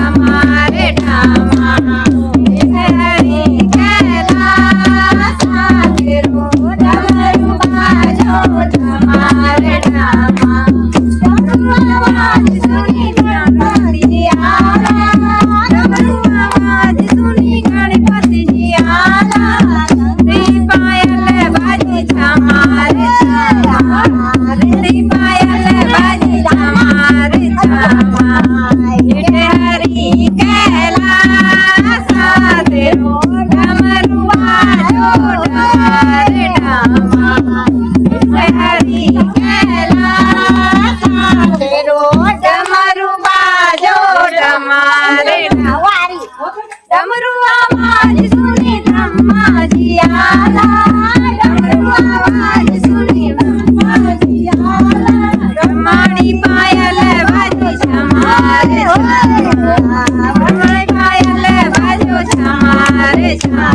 તમારે ઠામા હરી કૈલાસ તેરો ડમરુ બાજો તમારે ઠામા ડમરુ અવાજ સુની ગણપતિજી આલા ડમરુ અવાજ સુની ગણપતિજી આલા શ્રી પાયલ બાજી તમારે છામા શ્રી પાયલ બાજી તમારે છામા હરી કૈલાસ તેરો ડમરુ બાજો તમારે ઠામા હરી કૈલાસ તેરો ડમરુ બાજો તમારે ડમરુ અવાજ સુની બ્રહ્માજી આલા ડમરુ અવાજ સુની બ્રહ્માજી આલા બ્રહ્માણી પાયલ બાજી તમારે છામા બ્રહ્માણી પાયલ બાજો તમારે છામા